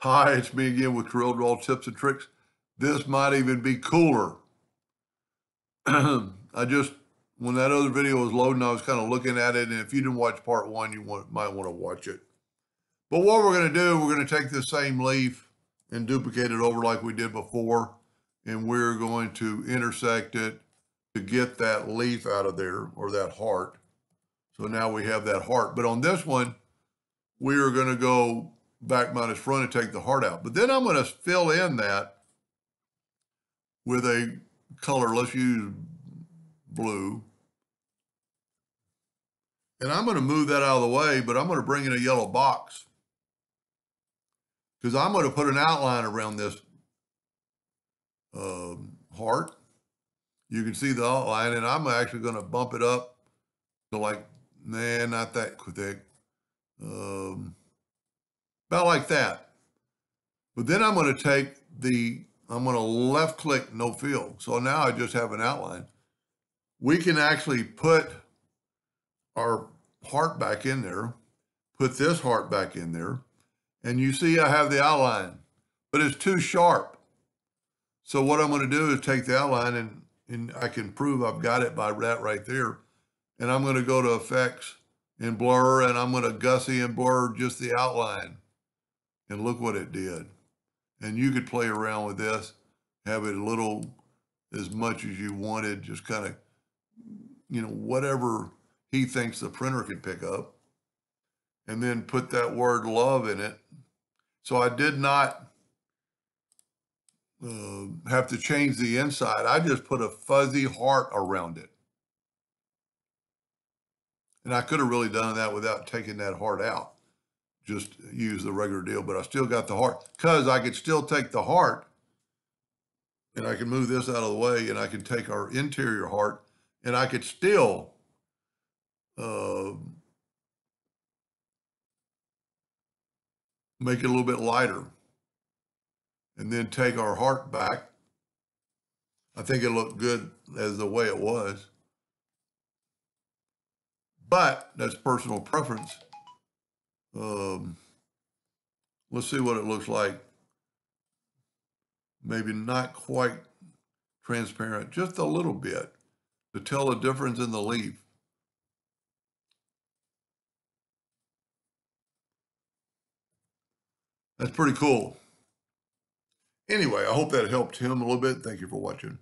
Hi, it's me again with CorelDraw Tips and Tricks. This might even be cooler. When that other video was loading, I was kind of looking at it, and if you didn't watch part one, might want to watch it. But what we're going to do, we're going to take this same leaf and duplicate it over like we did before, and we're going to intersect it to get that leaf out of there, or that heart. So now we have that heart. But on this one, we are going to go back minus front and take the heart out. But then I'm going to fill in that with a color. Let's use blue. And I'm going to move that out of the way, but I'm going to bring in a yellow box because I'm going to put an outline around this heart. You can see the outline, and I'm actually going to bump it up to like, not that thick. About like that. But then I'm going to take I'm going to left click no fill. So now I just have an outline. We can actually put our heart back in there, put this heart back in there, and you see I have the outline, but it's too sharp. So what I'm going to do is take the outline, and I can prove I've got it by that right there. And I'm going to go to Effects and Blur, and I'm going to gussy and blur just the outline. And look what it did. And you could play around with this, have it a little, as much as you wanted, just kind of, whatever he thinks the printer can pick up, and then put that word love in it. So I did not have to change the inside. I just put a fuzzy heart around it. And I could have really done that without taking that heart out. Just use the regular deal, but I still got the heart because I could still take the heart and I can move this out of the way, and I can take our interior heart and I could still make it a little bit lighter, and then take our heart back. I think it looked good as the way it was, but that's personal preference. Let's see what it looks like. Maybe not quite transparent, just a little bit to tell the difference in the leaf. That's pretty cool. Anyway, I hope that helped him a little bit. Thank you for watching.